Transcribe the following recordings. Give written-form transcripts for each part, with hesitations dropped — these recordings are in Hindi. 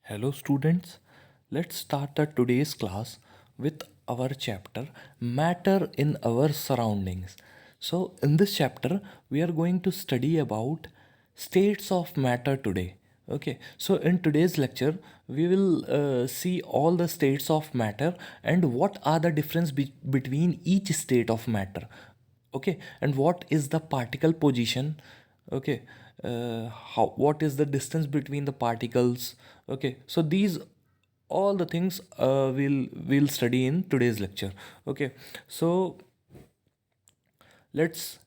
Hello, students. Let's start the today's class with our chapter Matter in Our Surroundings. So, in this chapter, we are going to study about states of matter today. Okay, so in today's lecture, we will see all the states of matter and what are the difference between each state of matter. Okay, and what is the particle position? Okay, how what is the distance between the particles? Okay, so these all the things we'll study in today's lecture. Okay, so let's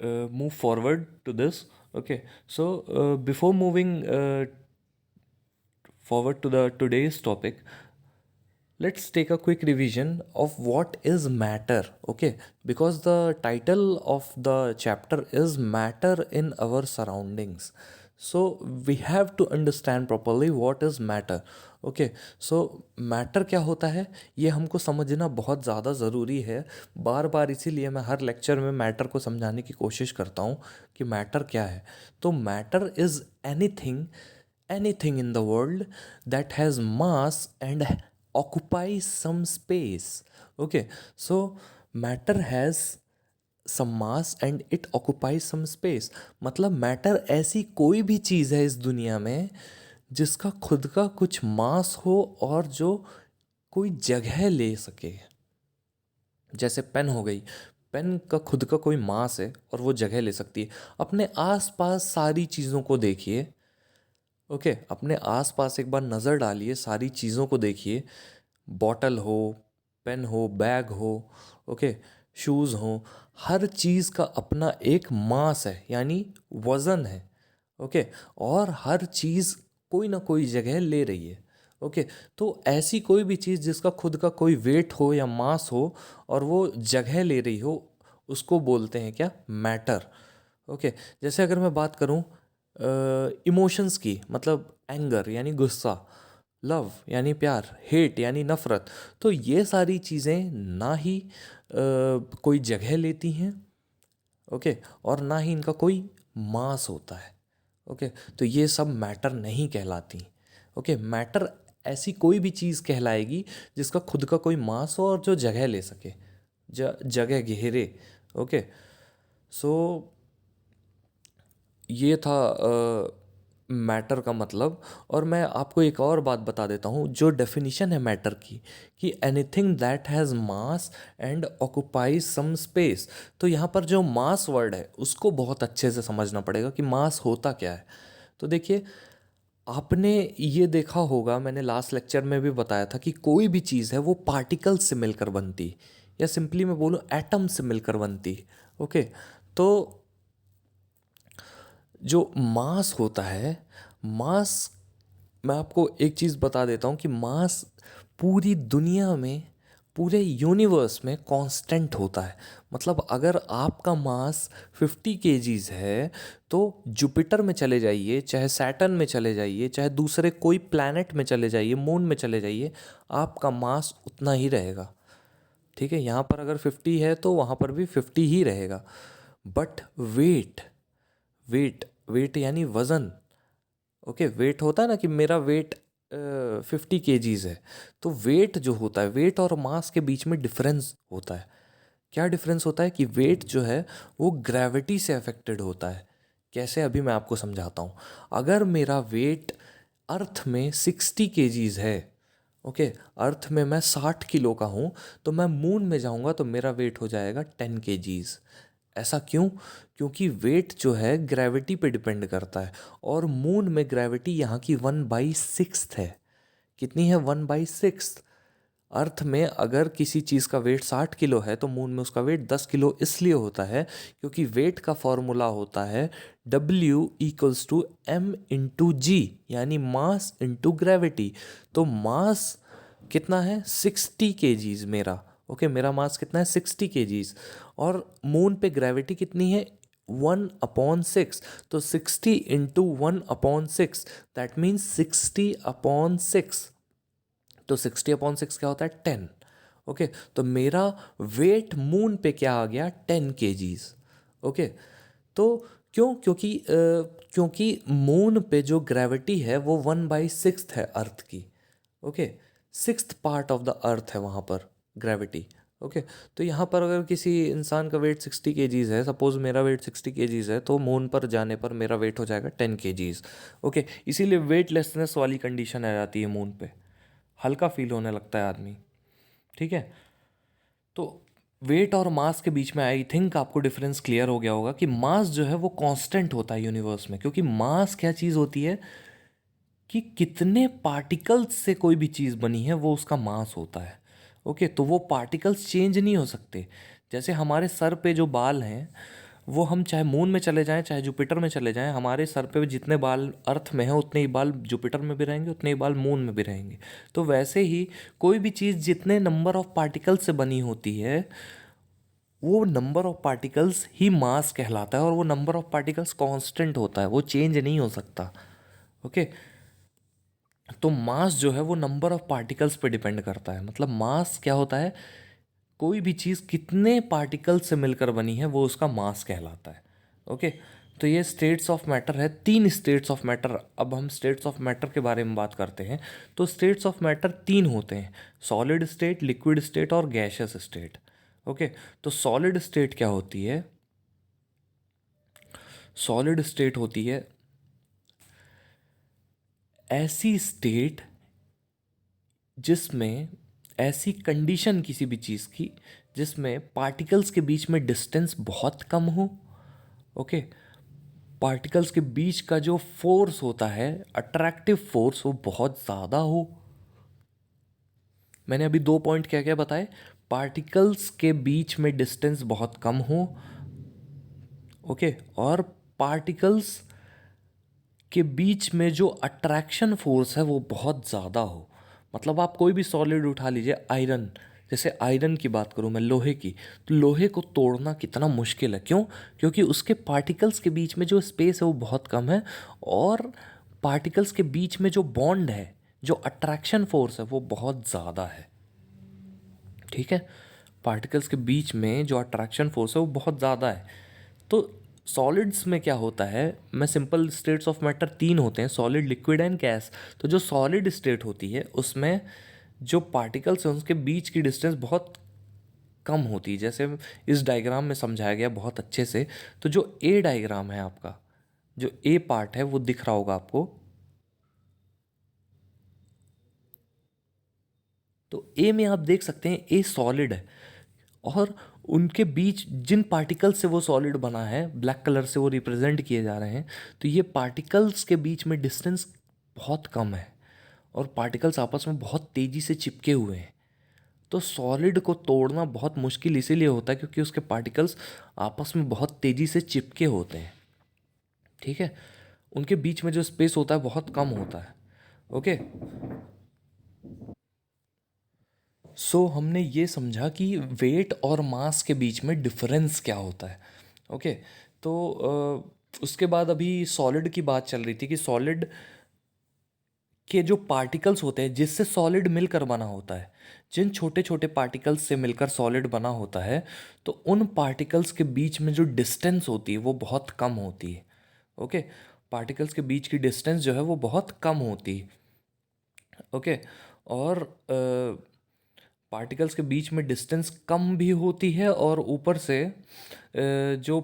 move forward to this. Okay, so before moving forward to the today's topic, let's take a quick revision of what is matter. Okay, because the title of the chapter is Matter in Our Surroundings, so we have to understand properly what is matter. Okay, so matter क्या होता है ये हमको समझना बहुत ज़्यादा ज़रूरी है। बार बार इसीलिए मैं हर लेक्चर में मैटर को समझाने की कोशिश करता हूँ कि मैटर क्या है। तो matter is anything in the world that has mass and occupies some space. Okay, so matter has some mass and it occupies some space। मतलब मैटर ऐसी कोई भी चीज़ है इस दुनिया में जिसका खुद का कुछ मास हो और जो कोई जगह ले सके। जैसे पेन हो गई, पेन का खुद का कोई मास है और वो जगह ले सकती है। अपने आसपास सारी चीज़ों को देखिए। ओके, अपने आसपास एक बार नज़र डालिए, सारी चीज़ों को देखिए। बॉटल हो, पेन हो, बैग हो, ओके, शूज़ हो, हर चीज़ का अपना एक मास है, यानी वज़न है। ओके, और हर चीज़ कोई ना कोई जगह ले रही है। ओके, तो ऐसी कोई भी चीज़ जिसका खुद का कोई वेट हो या मास हो और वो जगह ले रही हो, उसको बोलते हैं क्या? मैटर। ओके, जैसे अगर मैं बात करूँ इमोशंस की, मतलब एंगर यानी गुस्सा, लव यानी प्यार, हेट यानी नफ़रत, तो ये सारी चीज़ें ना ही कोई जगह लेती हैं। ओके, और ना ही इनका कोई मास होता है। ओके, तो ये सब मैटर नहीं कहलाती। ओके, मैटर ऐसी कोई भी चीज़ कहलाएगी जिसका खुद का कोई मास हो और जो जगह ले सके, जगह घेरे। ओके, सो ये था मैटर का मतलब। और मैं आपको एक और बात बता देता हूँ, जो डेफिनेशन है मैटर की, कि anything that has mass and occupies some space. तो यहाँ पर जो मास वर्ड है उसको बहुत अच्छे से समझना पड़ेगा कि मास होता क्या है। तो देखिए, आपने ये देखा होगा, मैंने लास्ट लेक्चर में भी बताया था कि कोई भी चीज़ है वो पार्टिकल से मिलकर बनती, या सिंपली मैं बोलूँ एटम से मिलकर बनती। ओके, तो जो मास होता है, मास, मैं आपको एक चीज़ बता देता हूँ कि मास पूरी दुनिया में, पूरे यूनिवर्स में कांस्टेंट होता है। मतलब अगर आपका मास 50 केजीज है तो जुपिटर में चले जाइए, चाहे सैटर्न में चले जाइए, चाहे दूसरे कोई प्लैनेट में चले जाइए, मून में चले जाइए, आपका मास उतना ही रहेगा। ठीक है, यहाँ पर अगर 50 है तो वहाँ पर भी 50 ही रहेगा। बट वेट यानी वज़न। ओके, वेट होता है ना कि मेरा वेट 50 केजीज है, तो वेट जो होता है, वेट और मास के बीच में डिफरेंस होता है। क्या डिफरेंस होता है कि वेट जो है वो ग्रेविटी से अफेक्टेड होता है। कैसे, अभी मैं आपको समझाता हूँ। अगर मेरा वेट अर्थ में 60 केजीज है, ओके, अर्थ में मैं 60 किलो का हूँ, तो मैं मून में जाऊँगा तो मेरा वेट हो जाएगा 10 केजीज। ऐसा क्यों? क्योंकि वेट जो है ग्रेविटी पे डिपेंड करता है, और मून में ग्रेविटी यहाँ की 1/6 है। कितनी है? 1/6। अर्थ में अगर किसी चीज़ का वेट 60 किलो है तो मून में उसका वेट 10 किलो इसलिए होता है क्योंकि वेट का फॉर्मूला होता है W = m/g, यानी मास इंटू ग्रेविटी। तो मास कितना है? 60 केजीज मेरा। ओके, मेरा मास कितना है? 60 केजीज। और मून पे ग्रेविटी कितनी है? 1/6। तो 60 इंटू 1/6, दैट मीन्स 60/6। तो 60/6 क्या होता है? 10। ओके, तो मेरा वेट मून पे क्या आ गया? 10 केजीज। ओके, तो क्यों? क्योंकि मून पे जो ग्रेविटी है वो 1/6 है अर्थ की। Okay, 6th part of the earth है वहाँ पर ग्रेविटी। ओके, तो यहाँ पर अगर किसी इंसान का वेट 60 kgs है, सपोज मेरा वेट 60 kgs है, तो मून पर जाने पर मेरा वेट हो जाएगा 10 kgs। ओके, इसीलिए वेटलेसनेस वाली कंडीशन आ जाती है मून पे, हल्का फील होने लगता है आदमी। ठीक है, तो वेट और मास के बीच में आई थिंक आपको डिफरेंस क्लियर हो गया होगा कि मास जो है वो कांस्टेंट होता है यूनिवर्स में, क्योंकि मास क्या चीज़ होती है कि कितने पार्टिकल्स से कोई भी चीज़ बनी है वो उसका मास होता है। ओके, तो वो पार्टिकल्स चेंज नहीं हो सकते। जैसे हमारे सर पे जो बाल हैं, वो हम चाहे मून में चले जाएं चाहे जुपिटर में चले जाएं, हमारे सर पे जितने बाल अर्थ में हैं उतने ही बाल जुपिटर में भी रहेंगे, उतने ही बाल मून में भी रहेंगे। तो वैसे ही कोई भी चीज़ जितने नंबर ऑफ पार्टिकल्स से बनी होती है, वो नंबर ऑफ पार्टिकल्स ही मास कहलाता है, और वो नंबर ऑफ पार्टिकल्स कांस्टेंट होता है, वो चेंज नहीं हो सकता। ओके, तो मास जो है वो नंबर ऑफ पार्टिकल्स पे डिपेंड करता है। मतलब मास क्या होता है, कोई भी चीज़ कितने पार्टिकल्स से मिलकर बनी है वो उसका मास कहलाता है। ओके, तो ये स्टेट्स ऑफ मैटर है, 3 स्टेट्स ऑफ मैटर। अब हम स्टेट्स ऑफ मैटर के बारे में बात करते हैं। तो स्टेट्स ऑफ मैटर 3 होते हैं: सॉलिड स्टेट, लिक्विड स्टेट और गैसियस स्टेट। ओके, तो सॉलिड स्टेट क्या होती है? सॉलिड स्टेट होती है ऐसी स्टेट जिसमें, ऐसी कंडीशन किसी भी चीज़ की जिसमें पार्टिकल्स के बीच में डिस्टेंस बहुत कम हो। ओके, पार्टिकल्स के बीच का जो फोर्स होता है, अट्रैक्टिव फोर्स, वो बहुत ज़्यादा हो। मैंने अभी 2 पॉइंट क्या क्या बताए? पार्टिकल्स के बीच में डिस्टेंस बहुत कम हो, ओके, और पार्टिकल्स के बीच में जो अट्रैक्शन फोर्स है वो बहुत ज़्यादा हो। मतलब आप कोई भी सॉलिड उठा लीजिए, आयरन, जैसे आयरन की बात करूँ मैं, लोहे की, तो लोहे को तोड़ना कितना मुश्किल है। क्यों? क्योंकि उसके पार्टिकल्स के बीच में जो स्पेस है वो बहुत कम है, और पार्टिकल्स के बीच में जो बॉन्ड है, जो अट्रैक्शन फोर्स है, वो बहुत ज़्यादा है। ठीक है, पार्टिकल्स के बीच में जो अट्रैक्शन फोर्स है वो बहुत ज़्यादा है। तो सॉलिड्स में क्या होता है, मैं सिंपल स्टेट्स ऑफ मैटर 3 होते हैं: सॉलिड, लिक्विड एंड गैस। तो जो सॉलिड स्टेट होती है उसमें जो पार्टिकल्स हैं उसके बीच की डिस्टेंस बहुत कम होती है। जैसे इस डायग्राम में समझाया गया बहुत अच्छे से। तो जो ए डायग्राम है आपका, जो ए पार्ट है वो दिख रहा होगा आपको। तो ए में आप देख सकते हैं ए सॉलिड है, और उनके बीच जिन पार्टिकल से वो सॉलिड बना है, ब्लैक कलर से वो रिप्रेजेंट किए जा रहे हैं। तो ये पार्टिकल्स के बीच में डिस्टेंस बहुत कम है, और पार्टिकल्स आपस में बहुत तेज़ी से चिपके हुए हैं। तो सॉलिड को तोड़ना बहुत मुश्किल इसीलिए होता है क्योंकि उसके पार्टिकल्स आपस में बहुत तेज़ी से चिपके होते हैं। ठीक है, उनके बीच में जो स्पेस होता है बहुत कम होता है। ओके, सो हमने ये समझा कि वेट और मास के बीच में डिफरेंस क्या होता है। ओके, तो उसके बाद अभी सॉलिड की बात चल रही थी कि सॉलिड के जो पार्टिकल्स होते हैं जिससे सॉलिड मिलकर बना होता है, जिन छोटे छोटे पार्टिकल्स से मिलकर सॉलिड बना होता है, तो उन पार्टिकल्स के बीच में जो डिस्टेंस होती है वो बहुत कम होती है। ओके, पार्टिकल्स के बीच की डिस्टेंस जो है वो बहुत कम होती है। ओके, और पार्टिकल्स के बीच में डिस्टेंस कम भी होती है, और ऊपर से जो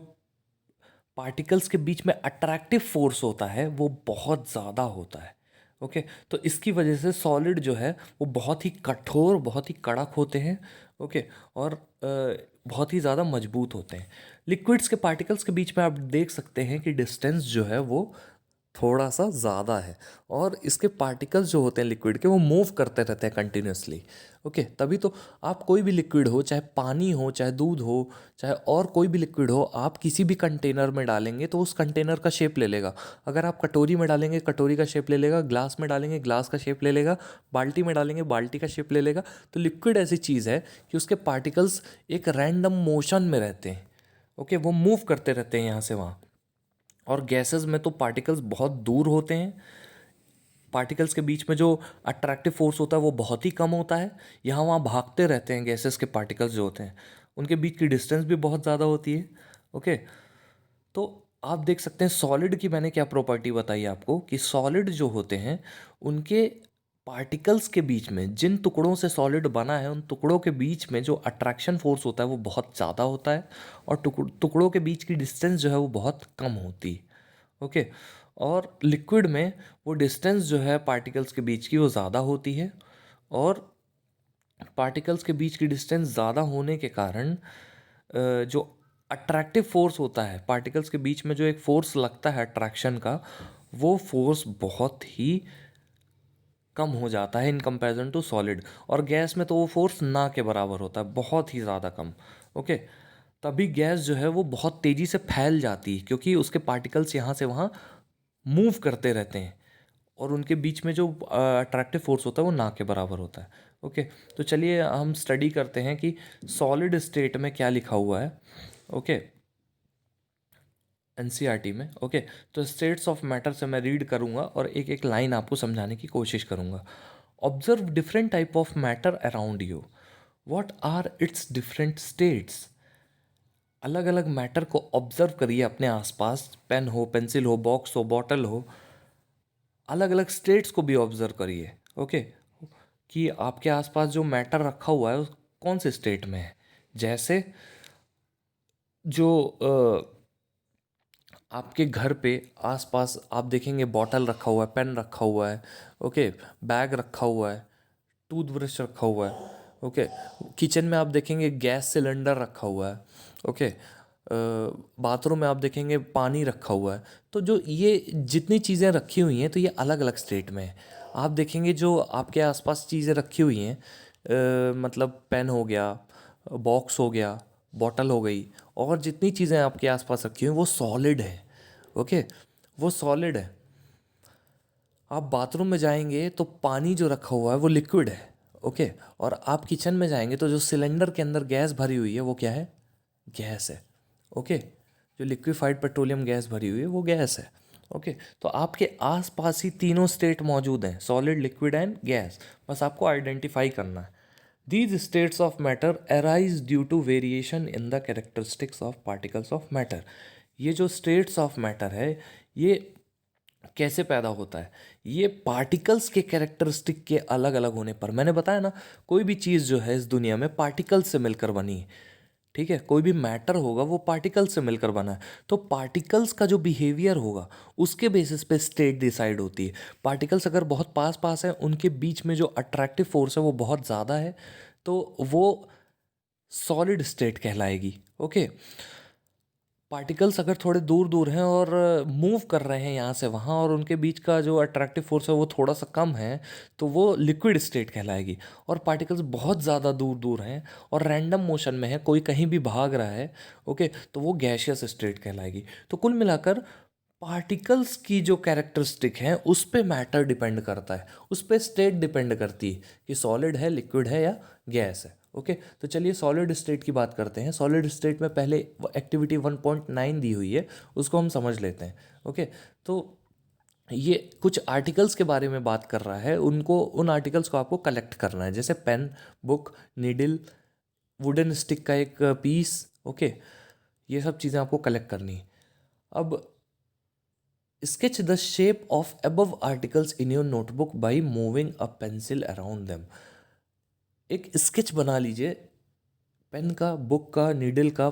पार्टिकल्स के बीच में अट्रैक्टिव फोर्स होता है वो बहुत ज़्यादा होता है। ओके, तो इसकी वजह से सॉलिड जो है वो बहुत ही कठोर, बहुत ही कड़क होते हैं। ओके, और बहुत ही ज़्यादा मजबूत होते हैं। लिक्विड्स के पार्टिकल्स के बीच में आप देख सकते हैं कि डिस्टेंस जो है वो थोड़ा सा ज़्यादा है, और इसके पार्टिकल्स जो होते हैं लिक्विड के वो मूव करते रहते हैं कंटिन्यूसली। ओके, तभी तो आप कोई भी लिक्विड हो, चाहे पानी हो, चाहे दूध हो, चाहे और कोई भी लिक्विड हो, आप किसी भी कंटेनर में डालेंगे तो उस कंटेनर का शेप ले लेगा। अगर आप कटोरी में डालेंगे कटोरी का शेप ले लेगा, ग्लास में डालेंगे ग्लास का शेप ले लेगा, बाल्टी में डालेंगे बाल्टी का शेप ले लेगा। तो लिक्विड ऐसी चीज़ है कि उसके पार्टिकल्स एक रैंडम मोशन में रहते हैं। ओके, वो मूव करते रहते हैं यहाँ से वहाँ। और गैसेस में तो पार्टिकल्स बहुत दूर होते हैं, पार्टिकल्स के बीच में जो अट्रैक्टिव फोर्स होता है वो बहुत ही कम होता है। यहाँ वहाँ भागते रहते हैं गैसेस के पार्टिकल्स जो होते हैं, उनके बीच की डिस्टेंस भी बहुत ज़्यादा होती है। ओके, तो आप देख सकते हैं सॉलिड की मैंने क्या प्रॉपर्टी बताई आपको कि सॉलिड जो होते हैं उनके पार्टिकल्स के बीच में, जिन टुकड़ों से सॉलिड बना है उन टुकड़ों के बीच में जो अट्रैक्शन फोर्स होता है वो बहुत ज़्यादा होता है, और टुकड़ों के बीच की डिस्टेंस जो है वो बहुत कम होती है। ओके। और लिक्विड में वो डिस्टेंस जो है पार्टिकल्स के बीच की वो ज़्यादा होती है, और पार्टिकल्स के बीच की डिस्टेंस ज़्यादा होने के कारण जो अट्रैक्टिव फोर्स होता है पार्टिकल्स के बीच में, जो एक फोर्स लगता है अट्रैक्शन का, वो फोर्स बहुत ही कम हो जाता है इन कंपैरिजन टू सॉलिड। और गैस में तो वो फोर्स ना के बराबर होता है, बहुत ही ज़्यादा कम। ओके। तभी गैस जो है वो बहुत तेज़ी से फैल जाती है क्योंकि उसके पार्टिकल्स यहाँ से वहाँ मूव करते रहते हैं, और उनके बीच में जो अट्रैक्टिव फोर्स होता है वो ना के बराबर होता है। ओके। तो चलिए हम स्टडी करते हैं कि सॉलिड स्टेट में क्या लिखा हुआ है। ओके। एनसीईआरटी में। ओके। तो स्टेट्स ऑफ मैटर से मैं रीड करूंगा और एक एक लाइन आपको समझाने की कोशिश करूंगा। Observe different type of matter around you, what are its different states. अलग अलग मैटर को ऑब्जर्व करिए अपने आसपास, पेन हो, पेंसिल हो, बॉक्स हो, बॉटल हो, अलग अलग स्टेट्स को भी ऑब्जर्व करिए। ओके। कि आपके आसपास जो मैटर रखा हुआ है वो कौन से स्टेट में है। जैसे जो आपके घर पे आसपास आप देखेंगे बॉटल रखा हुआ है, पेन रखा हुआ है, ओके, बैग रखा हुआ है, टूथब्रश रखा हुआ है, ओके। किचन में आप देखेंगे गैस सिलेंडर रखा हुआ है, ओके। बाथरूम में आप देखेंगे पानी रखा हुआ है। तो जो ये जितनी चीज़ें रखी हुई हैं तो ये अलग अलग स्टेट में है। आप देखेंगे जो आपके आसपास चीज़ें रखी हुई हैं, मतलब पेन हो गया, बॉक्स हो गया, बॉटल हो गई, और जितनी चीज़ें आपके आसपास रखी हुई हैं वो सॉलिड है। ओके। वो सॉलिड है। आप बाथरूम में जाएंगे तो पानी जो रखा हुआ है वो लिक्विड है। ओके। और आप किचन में जाएंगे तो जो सिलेंडर के अंदर गैस भरी हुई है वो क्या है, गैस है। ओके। जो लिक्विफाइड पेट्रोलियम गैस भरी हुई है वो गैस है। ओके। तो आपके आसपास ही तीनों स्टेट मौजूद हैं, सॉलिड, लिक्विड एंड गैस। बस आपको आइडेंटिफाई करना है। These states of matter arise due to variation in the characteristics of particles of matter. ये जो स्टेट्स ऑफ मैटर है ये कैसे पैदा होता है, ये पार्टिकल्स के कैरेक्टरिस्टिक के अलग अलग होने पर। मैंने बताया ना, कोई भी चीज़ जो है इस दुनिया में पार्टिकल्स से मिलकर बनी है। ठीक है। कोई भी मैटर होगा वो पार्टिकल्स से मिलकर बना है। तो पार्टिकल्स का जो बिहेवियर होगा उसके बेसिस पे स्टेट डिसाइड होती है। पार्टिकल्स अगर बहुत पास पास हैं, उनके बीच में जो अट्रैक्टिव फोर्स है वो बहुत ज़्यादा है, तो वो सॉलिड स्टेट कहलाएगी। ओके। पार्टिकल्स अगर थोड़े दूर दूर हैं और मूव कर रहे हैं यहाँ से वहाँ, और उनके बीच का जो अट्रैक्टिव फोर्स है वो थोड़ा सा कम है, तो वो लिक्विड स्टेट कहलाएगी। और पार्टिकल्स बहुत ज़्यादा दूर दूर हैं और रैंडम मोशन में है, कोई कहीं भी भाग रहा है, ओके, तो वो गैशियस स्टेट कहलाएगी। तो कुल मिलाकर पार्टिकल्स की जो कैरेक्टरिस्टिक हैं उस पे मैटर डिपेंड करता है, उस पे स्टेट डिपेंड करती है कि सॉलिड है, लिक्विड है या गैस है। ओके। तो चलिए सॉलिड स्टेट की बात करते हैं। सॉलिड स्टेट में पहले एक्टिविटी 1.9 दी हुई है, उसको हम समझ लेते हैं। ओके। तो ये कुछ आर्टिकल्स के बारे में बात कर रहा है, उनको, उन आर्टिकल्स को आपको कलेक्ट करना है, जैसे pen, book, needle, wooden stick का एक पीस। ओके। ये सब चीज़ें आपको कलेक्ट करनी है। अब sketch the shape of above articles in your notebook by moving a pencil around them. एक स्केच बना लीजिए पेन का, बुक का, नीडल का,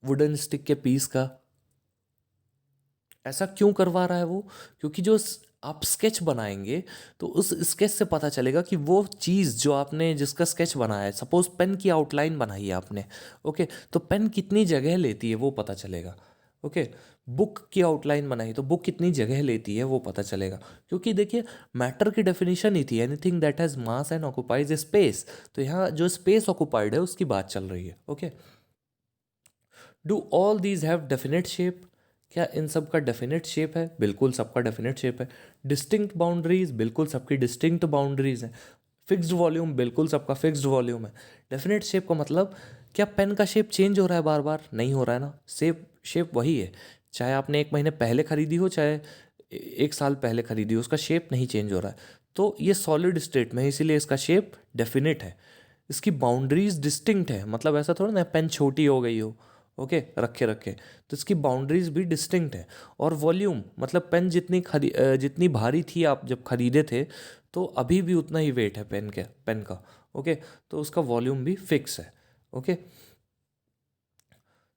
वुडन स्टिक के पीस का। ऐसा क्यों करवा रहा है वो? क्योंकि जो आप स्केच बनाएंगे तो उस स्केच से पता चलेगा कि वो चीज़ जो आपने, जिसका स्केच बनाया है, सपोज पेन की आउटलाइन बनाई है आपने, ओके, तो पेन कितनी जगह लेती है वो पता चलेगा। ओके। बुक की आउटलाइन बनाई तो बुक कितनी जगह लेती है वो पता चलेगा। क्योंकि देखिए मैटर की डेफिनेशन ही थी anything that has mass and occupies space. तो यहाँ जो स्पेस ऑक्युपाइड है उसकी बात चल रही है। Okay. Do all these have definite shape? क्या इन सब का डेफिनेट शेप है? बिल्कुल सबका डेफिनेट शेप है। Distinct boundaries? बिल्कुल सबकी डिस्टिंक्ट बाउंड्रीज हैं। Fixed volume? बिल्कुल सबका फिक्स्ड वॉल्यूम है। डेफिनेट शेप का मतलब, क्या पेन का शेप चेंज हो रहा है बार बार? नहीं हो रहा है ना, शेप शेप वही है। चाहे आपने एक महीने पहले खरीदी हो, चाहे एक साल पहले खरीदी हो, उसका शेप नहीं चेंज हो रहा है। तो ये सॉलिड स्टेट में है, इसीलिए इसका शेप डेफिनेट है। इसकी बाउंड्रीज डिस्टिंक्ट है, मतलब ऐसा थोड़ा ना पेन छोटी हो गई हो, ओके, रखे रखे, तो इसकी बाउंड्रीज भी डिस्टिंक्ट है। और वॉल्यूम मतलब पेन जितनी भारी थी आप जब खरीदे थे, तो अभी भी उतना ही वेट है पेन का। ओके, तो उसका वॉल्यूम भी फिक्स है। ओके,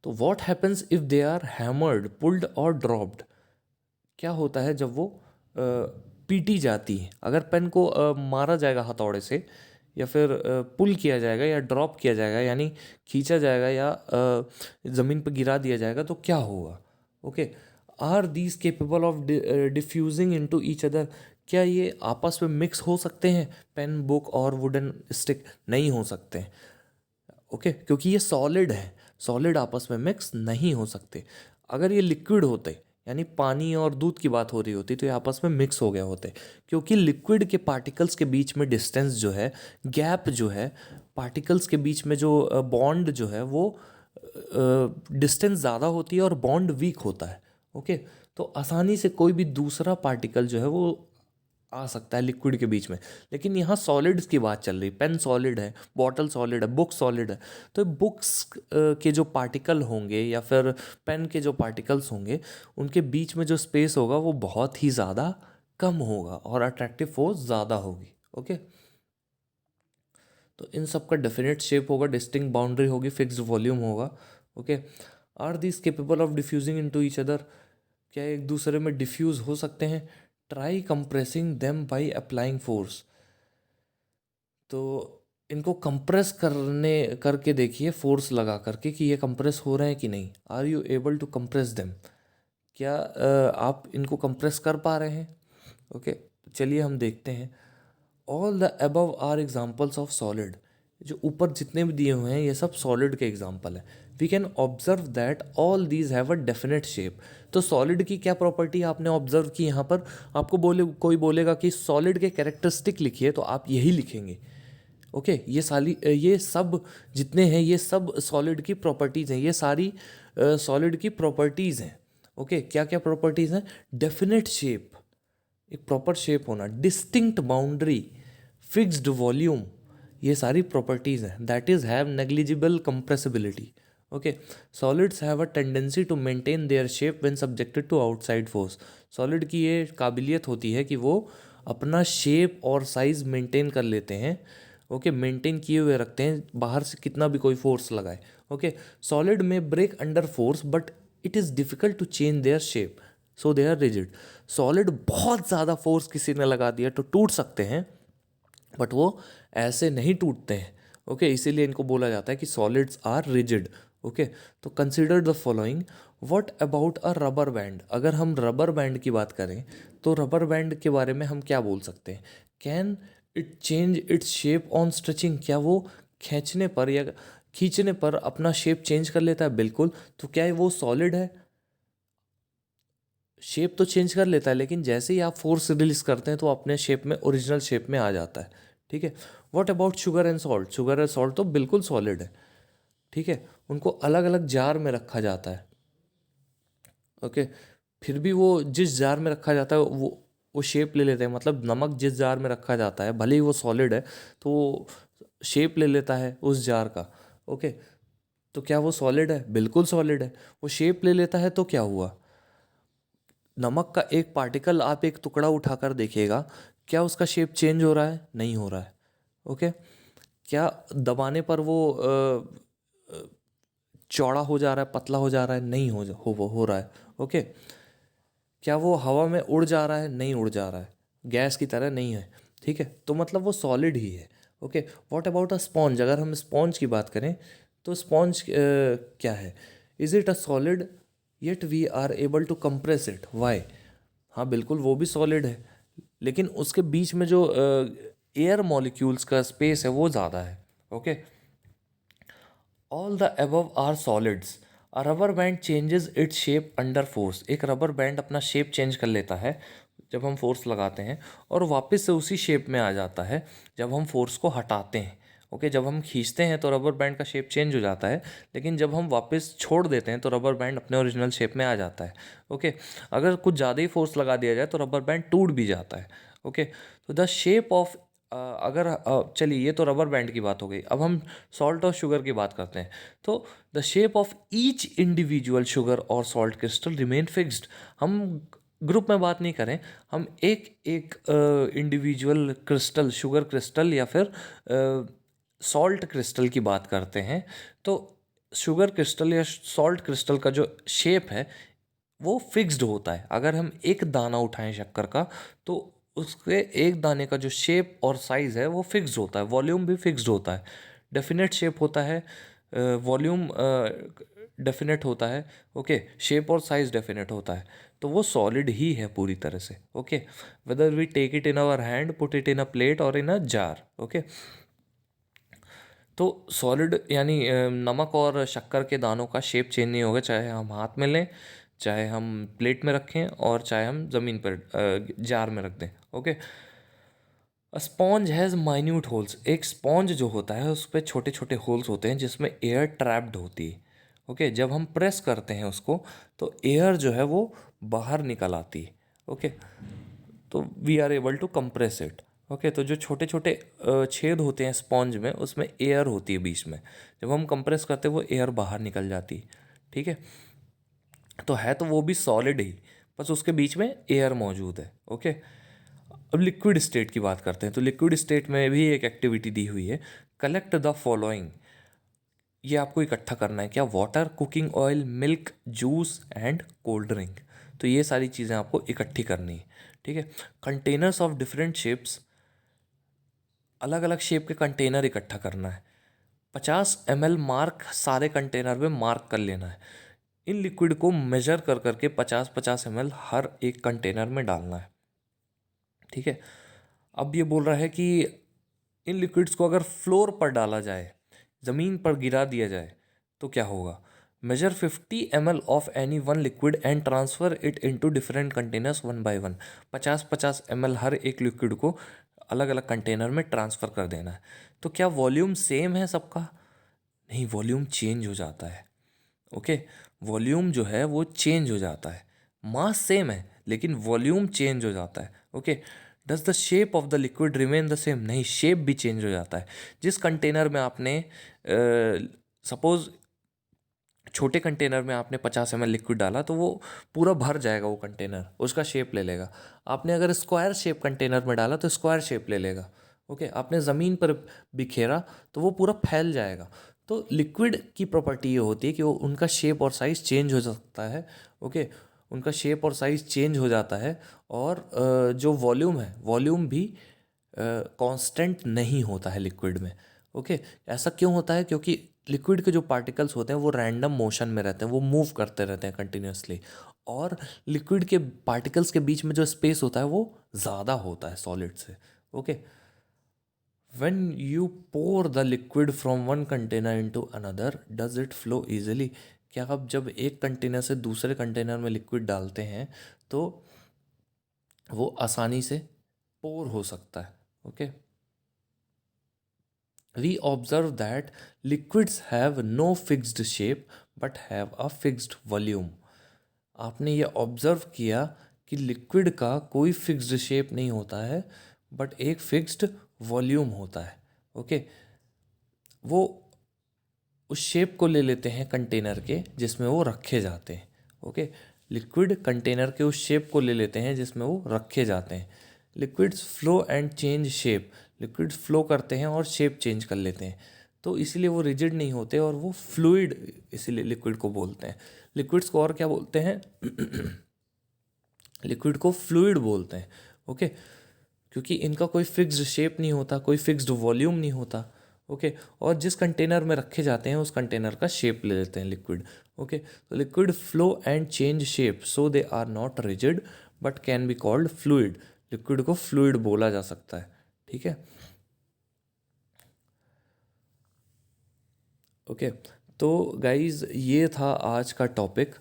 तो what happens if they are hammered, pulled और ड्रॉप्ड? क्या होता है जब वो पीटी जाती है? अगर पेन को मारा जाएगा हथौड़े से, या फिर पुल किया जाएगा या ड्रॉप किया जाएगा, यानी खींचा जाएगा या ज़मीन पर गिरा दिया जाएगा, तो क्या होगा? Okay, are these capable of diffusing into each other? क्या ये आपस में मिक्स हो सकते हैं? पेन, बुक और वुडन स्टिक नहीं हो सकते हैं। ओके, क्योंकि ये सॉलिड है, सॉलिड आपस में मिक्स नहीं हो सकते। अगर ये लिक्विड होते, यानी पानी और दूध की बात हो रही होती, तो ये आपस में मिक्स हो गए होते। क्योंकि लिक्विड के पार्टिकल्स के बीच में डिस्टेंस जो है, गैप जो है, पार्टिकल्स के बीच में जो बॉन्ड जो है वो डिस्टेंस ज़्यादा होती है और बॉन्ड वीक होता है। ओके, तो आसानी से कोई भी दूसरा पार्टिकल जो है वो आ सकता है लिक्विड के बीच में। लेकिन यहाँ सॉलिड्स की बात चल रही, पेन सॉलिड है, बॉटल सॉलिड है, बुक सॉलिड है। तो बुक्स के जो पार्टिकल होंगे या फिर पेन के जो पार्टिकल्स होंगे, उनके बीच में जो स्पेस होगा वो बहुत ही ज़्यादा कम होगा और अट्रैक्टिव फोर्स ज़्यादा होगी। ओके, तो इन सब का डेफिनेट शेप होगा, डिस्टिंक्ट बाउंड्री होगी, फिक्स्ड वॉल्यूम होगा। Okay, are these capable of diffusing into each other? क्या एक दूसरे में डिफ्यूज हो सकते हैं? Try compressing them by applying force. तो इनको कंप्रेस करके देखिए, फोर्स लगा करके, कि ये कंप्रेस हो रहे हैं कि नहीं। Are you able to compress them? क्या आप इनको कंप्रेस कर पा रहे हैं? ओके, चलिए हम देखते हैं। All the above are examples of solid. जो ऊपर जितने भी दिए हुए हैं ये सब सॉलिड के एग्जाम्पल हैं। We can observe that all these have a definite shape. तो सॉलिड की क्या प्रॉपर्टी आपने ऑब्जर्व की यहाँ पर? आपको कोई बोलेगा कि सॉलिड के कैरेक्टरिस्टिक लिखिए, तो आप यही लिखेंगे। ओके, ये सब जितने हैं ये सब सॉलिड की प्रॉपर्टीज़ हैं, ये सारी सॉलिड की प्रॉपर्टीज़ हैं। ओके, क्या क्या प्रॉपर्टीज़ हैं? डेफिनेट शेप, एक प्रॉपर शेप होना, डिस्टिंक्ट बाउंड्री, फिक्स्ड वॉल्यूम, ये सारी प्रॉपर्टीज़ हैं। That is have negligible compressibility. Okay, solids have a tendency to maintain their shape when subjected to outside force. Solid की ये काबिलियत होती है कि वो अपना शेप और साइज मेंटेन कर लेते हैं। ओके, मेंटेन किए हुए रखते हैं, बाहर से कितना भी कोई फोर्स लगाए। ओके, सॉलिड में break under force but it is difficult to change their shape, so they are rigid. Solid बहुत ज़्यादा फोर्स किसी ने लगा दिया तो टूट सकते हैं, बट वो ऐसे नहीं टूटते हैं। ओके, इसीलिए इनको बोला जाता है कि सॉलिड्स आर रिजिड। ओके, तो consider the following. What about a rubber band? अगर हम रबर बैंड की बात करें, तो रबर बैंड के बारे में हम क्या बोल सकते हैं? Can it change its shape on stretching? क्या वो खींचने पर या खींचने पर अपना शेप चेंज कर लेता है? बिल्कुल। तो क्या वो सॉलिड है? शेप तो चेंज कर लेता है, लेकिन जैसे ही आप फोर्स रिलीज करते हैं तो अपने शेप में, ओरिजिनल शेप में आ जाता है। ठीक है। What about sugar and salt? Sugar and salt तो बिल्कुल सॉलिड है। ठीक है, उनको अलग अलग जार में रखा जाता है। ओके, फिर भी वो जिस जार में रखा जाता है वो शेप ले लेते हैं। मतलब नमक जिस जार में रखा जाता है, भले ही वो सॉलिड है, तो वो शेप ले लेता है उस जार का। ओके, तो क्या वो सॉलिड है? बिल्कुल सॉलिड है। वो शेप ले लेता है तो क्या हुआ? नमक का एक पार्टिकल आप एक टुकड़ा उठाकर देखिएगा, क्या उसका शेप चेंज हो रहा है? नहीं हो रहा है। ओके, क्या दबाने पर वो चौड़ा हो जा रहा है, पतला हो जा रहा है? नहीं हो रहा है। ओके, क्या वो हवा में उड़ जा रहा है? नहीं उड़ जा रहा है, गैस की तरह नहीं है। ठीक है, तो मतलब वो सॉलिड ही है। Okay, what about a sponge? अगर हम स्पॉन्ज की बात करें, तो स्पॉन्ज क्या है? Is it a solid yet we are able to compress it? Why? हाँ बिल्कुल, वो भी सॉलिड है, लेकिन उसके बीच में जो एयर मॉलिक्यूल्स का स्पेस है वो ज़्यादा है। Okay, all the above are solids. A rubber band changes its shape under force. एक रबर बैंड अपना शेप चेंज कर लेता है जब हम फोर्स लगाते हैं, और वापस से उसी शेप में आ जाता है जब हम फोर्स को हटाते हैं। ओके, जब हम खींचते हैं तो रबर बैंड का शेप चेंज हो जाता है, लेकिन जब हम वापस छोड़ देते हैं तो रबर बैंड अपने ओरिजिनल शेप में आ जाता है। ओके, अगर कुछ ज़्यादा ही फोर्स लगा दिया जाए तो रबर बैंड टूट भी जाता है। ओके, तो द शेप ऑफ अगर चलिए ये तो रबर बैंड की बात हो गई, अब हम सॉल्ट और शुगर की बात करते हैं। तो the shape of each individual sugar और सॉल्ट क्रिस्टल रिमेन फिक्स्ड। हम ग्रुप में बात नहीं करें, हम एक एक इंडिविजुअल क्रिस्टल, शुगर क्रिस्टल या फिर सॉल्ट क्रिस्टल की बात करते हैं। तो शुगर क्रिस्टल या सॉल्ट क्रिस्टल का जो शेप है वो फिक्स्ड होता है। अगर हम एक दाना उठाएं शक्कर का, तो उसके एक दाने का जो शेप और साइज़ है वो फिक्स्ड होता है, वॉल्यूम भी फिक्स्ड होता है, डेफिनेट शेप होता है, वॉल्यूम डेफिनेट होता है। ओके, शेप और साइज डेफिनेट होता है, तो वो सॉलिड ही है पूरी तरह से। Okay, whether we take it in our hand, put it in a plate और इन अ जार। ओके, तो सॉलिड यानी नमक और शक्कर के दानों का शेप चेंज नहीं होगा, चाहे हम हाथ में लें, चाहे हम प्लेट में रखें, और चाहे हम ज़मीन पर जार में रख दें। Okay, a sponge has minute holes. एक स्पॉन्ज जो होता है उस पर छोटे छोटे होल्स होते हैं जिसमें एयर ट्रैप्ड होती है। ओके, जब हम प्रेस करते हैं उसको तो एयर जो है वो बाहर निकल आती है। ओके, तो we are able to compress it. Okay, तो जो छोटे छोटे छेद होते हैं स्पॉन्ज में, उसमें एयर होती है बीच में, जब हम कंप्रेस करते हैं वो एयर बाहर निकल जाती है। ठीक है, तो है तो वो भी सॉलिड ही, बस उसके बीच में एयर मौजूद है। ओके, अब लिक्विड स्टेट की बात करते हैं। तो लिक्विड स्टेट में भी एक एक्टिविटी दी हुई है, कलेक्ट द फॉलोइंग। ये आपको इकट्ठा करना है, क्या? Water, cooking oil, milk, juice and cold drink. तो ये सारी चीज़ें आपको इकट्ठी करनी है। ठीक है, कंटेनर्स ऑफ डिफरेंट शेप्स, अलग अलग शेप के कंटेनर इकट्ठा करना है। 50 ml मार्क, सारे कंटेनर में मार्क कर लेना है। इन लिक्विड को मेजर कर करके 50-50 ml हर एक कंटेनर में डालना है। ठीक है, अब ये बोल रहा है कि इन लिक्विड्स को अगर फ्लोर पर डाला जाए, ज़मीन पर गिरा दिया जाए, तो क्या होगा? Measure 50 ml of any one liquid and transfer it into different containers one by one. 50-50 ml हर एक लिक्विड को अलग अलग कंटेनर में ट्रांसफ़र कर देना है। तो क्या वॉल्यूम सेम है सबका? नहीं, वॉल्यूम चेंज हो जाता है। ओके, वॉल्यूम जो है वो चेंज हो जाता है। मास सेम है लेकिन वॉल्यूम चेंज हो जाता है। Okay, does the shape of the liquid remain the same? नहीं, शेप भी चेंज हो जाता है। जिस कंटेनर में आपने सपोज छोटे कंटेनर में आपने 50 ml लिक्विड डाला तो वो पूरा भर जाएगा, वो कंटेनर उसका शेप ले लेगा। आपने अगर स्क्वायर शेप कंटेनर में डाला तो स्क्वायर शेप ले लेगा। ओके, आपने ज़मीन पर बिखेरा तो वो पूरा फैल जाएगा। तो लिक्विड की प्रॉपर्टी ये होती है कि वो उनका शेप और साइज़ चेंज हो सकता है। ओके, उनका शेप और साइज़ चेंज हो जाता है, और जो वॉल्यूम है, वॉल्यूम भी कांस्टेंट नहीं होता है लिक्विड में। ओके, ऐसा क्यों होता है? क्योंकि लिक्विड के जो पार्टिकल्स होते हैं वो रैंडम मोशन में रहते हैं, वो मूव करते रहते हैं कंटिन्यूसली, और लिक्विड के पार्टिकल्स के बीच में जो स्पेस होता है वो ज़्यादा होता है सॉलिड से। Okay, when you pour the liquid from one container into another, does it flow easily? क्या आप जब एक कंटेनर से दूसरे कंटेनर में लिक्विड डालते हैं तो वो आसानी से पोर हो सकता है? Okay, we observe that liquids have no fixed shape but have a fixed volume. आपने ये ऑब्ज़र्व किया कि लिक्विड का कोई फिक्स्ड शेप नहीं होता है, बट एक फिक्स्ड वॉल्यूम होता है। ओके, वो उस शेप को ले लेते हैं कंटेनर के जिसमें वो रखे जाते हैं। ओके, लिक्विड कंटेनर के उस शेप को ले लेते हैं जिसमें वो रखे जाते हैं। Liquids flow and change shape, liquids flow करते हैं और शेप चेंज कर लेते हैं, तो इसीलिए वो रिजिड नहीं होते और वो फ्लूइड, इसीलिए लिक्विड को बोलते हैं। लिक्विड्स को और क्या बोलते हैं? लिक्विड को फ्लूइड बोलते हैं। ओके, क्योंकि इनका कोई फिक्स्ड शेप नहीं होता, कोई फिक्स्ड वॉल्यूम नहीं होता। ओके, और जिस कंटेनर में रखे जाते हैं उस कंटेनर का शेप ले लेते हैं लिक्विड। ओके, तो liquid flow and change shape so they are not rigid but can be called fluid. Liquid को फ्लूइड बोला जा सकता है। ठीक है, ओके, तो गाइज ये था आज का टॉपिक,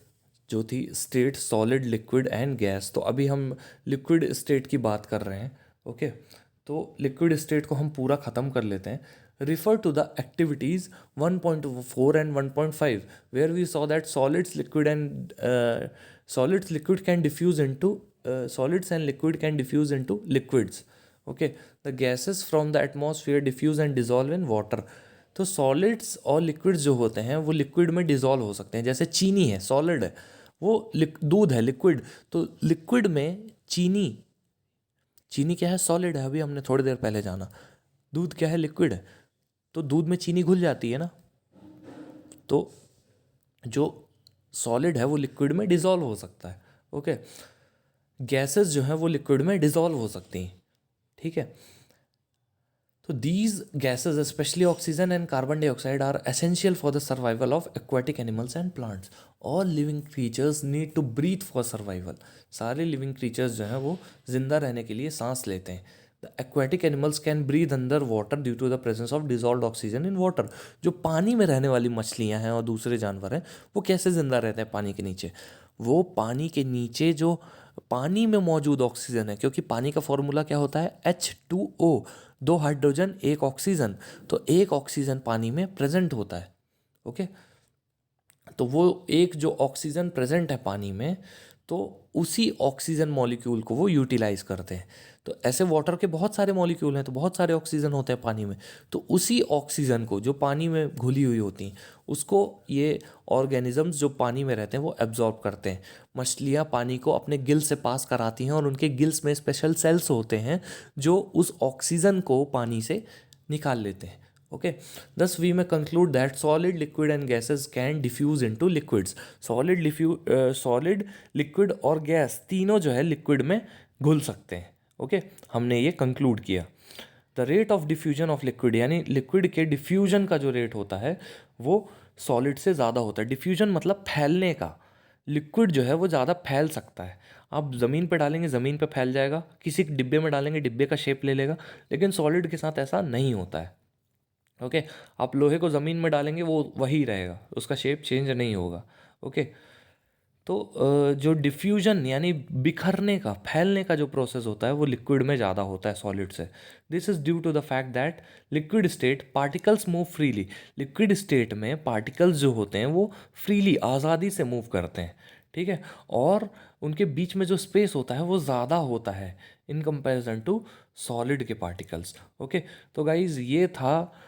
जो थी state, solid, liquid and gas. तो अभी हम लिक्विड स्टेट की बात कर रहे हैं। ओके, तो लिक्विड स्टेट को हम पूरा ख़त्म कर लेते हैं। Refer to the activities 1.4 and 1.5 where we saw that solids liquid can diffuse into solids and liquid can diffuse into liquids. Okay, the gases from the atmosphere diffuse and dissolve in water. तो सॉलिड्स और लिक्विड्स जो होते हैं वो लिक्विड में डिजॉल्व हो सकते हैं। जैसे चीनी है, सॉलिड है, वो दूध है, लिक्विड। तो लिक्विड में चीनी, चीनी क्या है, सॉलिड है, अभी हमने थोड़ी देर पहले जाना। दूध क्या है, लिक्विड है। तो दूध में चीनी घुल जाती है ना, तो जो सॉलिड है वो लिक्विड में डिजॉल्व हो सकता है। ओके, गैसेस जो हैं वो लिक्विड में डिजॉल्व हो सकती हैं, ठीक है। तो these gases specially oxygen and carbon dioxide are essential for the survival of aquatic animals and plants. All living creatures need to breathe for survival. सारे लिविंग क्रीचर्स जो हैं वो जिंदा रहने के लिए सांस लेते हैं। The aquatic animals can breathe under water due to the presence of dissolve oxygen in water. जो पानी में रहने वाली मछलियां हैं और दूसरे जानवर हैं, वो कैसे जिंदा रहते हैं पानी के नीचे? वो पानी के नीचे जो पानी में मौजूद ऑक्सीजन है, क्योंकि पानी का फॉर्मूला क्या होता है, H2O, दो हाइड्रोजन एक ऑक्सीजन। तो एक ऑक्सीजन पानी में प्रेजेंट होता है। ओके, तो वो एक जो ऑक्सीजन प्रेजेंट है पानी में, तो उसी ऑक्सीजन मॉलिक्यूल को वो यूटिलाइज करते हैं। तो ऐसे वाटर के बहुत सारे मॉलिक्यूल हैं, तो बहुत सारे ऑक्सीजन होते हैं पानी में। तो उसी ऑक्सीजन को जो पानी में घुली हुई होती हैं, उसको ये ऑर्गेनिजम्स जो पानी में रहते हैं वो एब्जॉर्ब करते हैं। मछलियाँ पानी को अपने गिल से पास कराती हैं, और उनके गिल्स में स्पेशल सेल्स होते हैं जो उस ऑक्सीजन को पानी से निकाल लेते हैं। Okay, thus we may conclude that solid, liquid and gases can diffuse into liquids. Solid, liquid और गैस तीनों जो है लिक्विड में घुल सकते हैं। ओके, हमने ये कंक्लूड किया। The rate of diffusion of liquid, यानी लिक्विड के डिफ्यूजन का जो रेट होता है वो सॉलिड से ज़्यादा होता है। डिफ्यूजन मतलब फैलने का। लिक्विड जो है वो ज़्यादा फैल सकता है। आप ज़मीन पे डालेंगे, ज़मीन पे फैल जाएगा। किसी डिब्बे में डालेंगे, डिब्बे का शेप ले लेगा। लेकिन सॉलिड के साथ ऐसा नहीं होता है। ओके, आप लोहे को ज़मीन में डालेंगे वो वही रहेगा, उसका शेप चेंज नहीं होगा। ओके, तो जो डिफ्यूजन यानी बिखरने का, फैलने का जो प्रोसेस होता है वो लिक्विड में ज़्यादा होता है सॉलिड से। This is due to the fact that liquid state particles move freely. Liquid state में पार्टिकल्स जो होते हैं वो फ्रीली, आज़ादी से मूव करते हैं, ठीक है। और उनके बीच में जो स्पेस होता है वो ज़्यादा होता है इन कंपैरिजन टू सॉलिड के पार्टिकल्स। ओके, तो गाइज ये था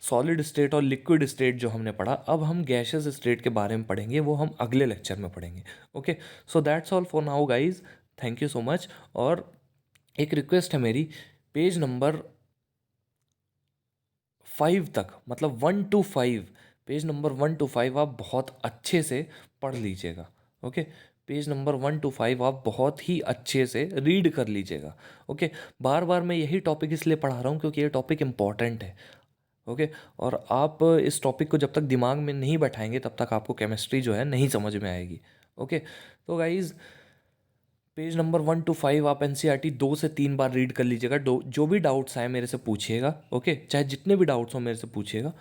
सॉलिड स्टेट और लिक्विड स्टेट जो हमने पढ़ा। अब हम गैसेस स्टेट के बारे में पढ़ेंगे, वो हम अगले लेक्चर में पढ़ेंगे। Okay, so that's all for now guys, thank you so much. और एक रिक्वेस्ट है मेरी, पेज नंबर 5 तक, मतलब 1 to 5, पेज नंबर 1 to 5 आप बहुत अच्छे से पढ़ लीजिएगा। ओके, पेज नंबर 1 to 5 आप बहुत ही अच्छे से रीड कर लीजिएगा। ओके, बार बार मैं यही टॉपिक इसलिए पढ़ा रहा हूँ क्योंकि ये टॉपिक इम्पॉर्टेंट है। ओके, और आप इस टॉपिक को जब तक दिमाग में नहीं बैठाएंगे तब तक आपको केमिस्ट्री जो है नहीं समझ में आएगी। ओके, तो गाइज पेज नंबर 1 to 5 आप NCERT 2 से 3 बार रीड कर लीजिएगा। जो भी डाउट्स आए मेरे से पूछिएगा। ओके, चाहे जितने भी डाउट्स हो मेरे से पूछिएगा।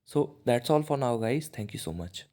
So that's all for now guys, thank you so much.